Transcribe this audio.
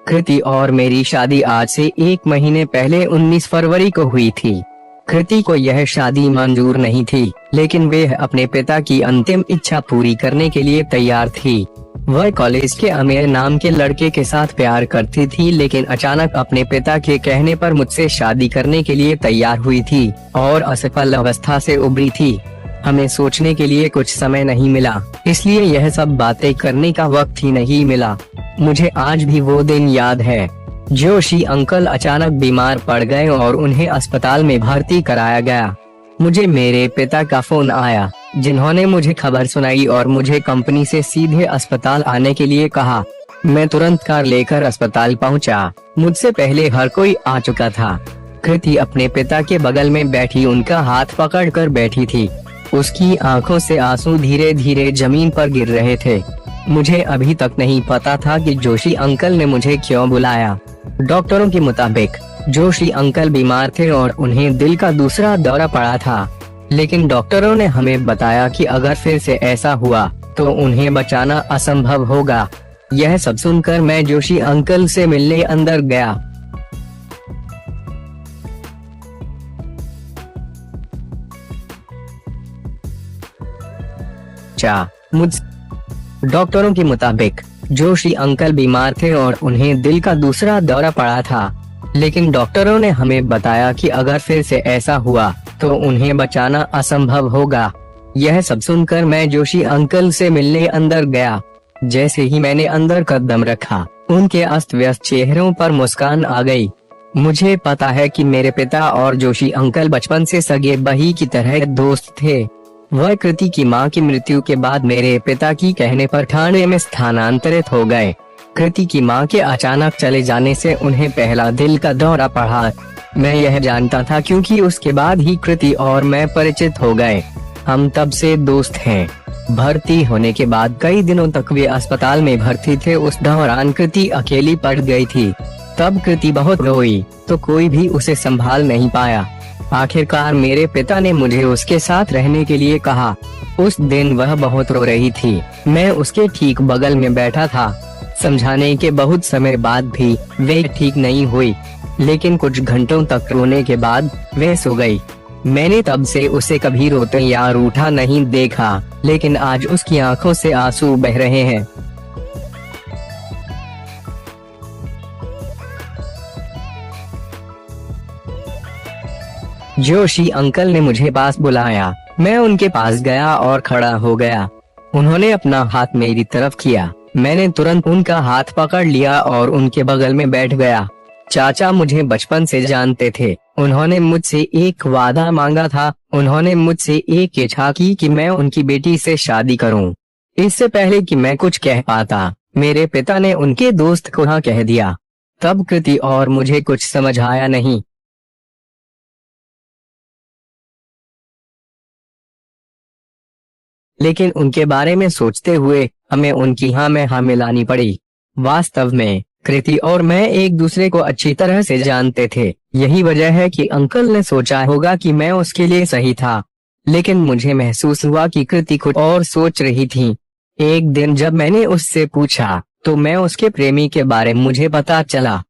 कृति और मेरी शादी आज से 1 महीने पहले 19 फरवरी को हुई थी। कृति को यह शादी मंजूर नहीं थी, लेकिन वे अपने पिता की अंतिम इच्छा पूरी करने के लिए तैयार थी। वह कॉलेज के अमीर नाम के लड़के के साथ प्यार करती थी, लेकिन अचानक अपने पिता के कहने पर मुझसे शादी करने के लिए तैयार हुई थी और असफल अवस्था से उबरी थी। हमें सोचने के लिए कुछ समय नहीं मिला, इसलिए यह सब बातें करने का वक्त ही नहीं मिला। मुझे आज भी वो दिन याद है। जोशी अंकल अचानक बीमार पड़ गए और उन्हें अस्पताल में भर्ती कराया गया। मुझे मेरे पिता का फोन आया, जिन्होंने मुझे खबर सुनाई और मुझे कंपनी से सीधे अस्पताल आने के लिए कहा। मैं तुरंत कार लेकर अस्पताल पहुंचा। मुझसे पहले हर कोई आ चुका था। कृति अपने पिता के बगल में बैठी उनका हाथ पकड़कर बैठी थी। उसकी आंखों से आंसू धीरे धीरे जमीन पर गिर रहे थे। मुझे अभी तक नहीं पता था कि जोशी अंकल ने मुझे क्यों बुलाया। डॉक्टरों के मुताबिक जोशी अंकल बीमार थे और उन्हें दिल का दूसरा दौरा पड़ा था, लेकिन डॉक्टरों ने हमें बताया कि अगर फिर से ऐसा हुआ तो उन्हें बचाना असंभव होगा। यह सब सुनकर मैं जोशी अंकल से मिलने अंदर गया। डॉक्टरों के मुताबिक जोशी अंकल बीमार थे और उन्हें दिल का दूसरा दौरा पड़ा था, लेकिन डॉक्टरों ने हमें बताया कि अगर फिर से ऐसा हुआ तो उन्हें बचाना असंभव होगा। यह सब सुनकर मैं जोशी अंकल से मिलने अंदर गया। जैसे ही मैंने अंदर कदम रखा, उनके अस्त व्यस्त चेहरों पर मुस्कान आ गई। मुझे पता है कि मेरे पिता और जोशी अंकल बचपन से सगे भाई की तरह दोस्त थे। वह कृति की मां की मृत्यु के बाद मेरे पिता की कहने पर ठाणे में स्थानांतरित हो गए। कृति की मां के अचानक चले जाने से उन्हें पहला दिल का दौरा पड़ा। मैं यह जानता था क्योंकि उसके बाद ही कृति और मैं परिचित हो गए। हम तब से दोस्त हैं। भर्ती होने के बाद कई दिनों तक वे अस्पताल में भर्ती थे। उस दौरान कृति अकेली पड़ गई थी। तब कृति बहुत रोई तो कोई भी उसे संभाल नहीं पाया। आखिरकार मेरे पिता ने मुझे उसके साथ रहने के लिए कहा। उस दिन वह बहुत रो रही थी। मैं उसके ठीक बगल में बैठा था। समझाने के बहुत समय बाद भी वे ठीक नहीं हुई, लेकिन कुछ घंटों तक रोने के बाद वे सो गई। मैंने तब से उसे कभी रोते या रूठा नहीं देखा, लेकिन आज उसकी आंखों से आंसू बह रहे हैं। जोशी अंकल ने मुझे पास बुलाया। मैं उनके पास गया और खड़ा हो गया। उन्होंने अपना हाथ मेरी तरफ किया। मैंने तुरंत उनका हाथ पकड़ लिया और उनके बगल में बैठ गया। चाचा मुझे बचपन से जानते थे। उन्होंने मुझसे एक वादा मांगा था। उन्होंने मुझसे एक इच्छा की कि मैं उनकी बेटी से शादी करूं। इससे पहले कि मैं कुछ कह पाता, मेरे पिता ने उनके दोस्त को हाँ कह दिया। तब कृति और मुझे कुछ समझ आया नहीं। लेकिन उनके बारे में सोचते हुए हमें उनकी हाँ में हाँ मिलानी पड़ी। वास्तव में कृति और मैं एक दूसरे को अच्छी तरह से जानते थे। यही वजह है कि अंकल ने सोचा होगा कि मैं उसके लिए सही था, लेकिन मुझे महसूस हुआ कि कृति कुछ और सोच रही थी। एक दिन जब मैंने उससे पूछा तो मैं उसके प्रेमी के बारे में मुझे पता चला।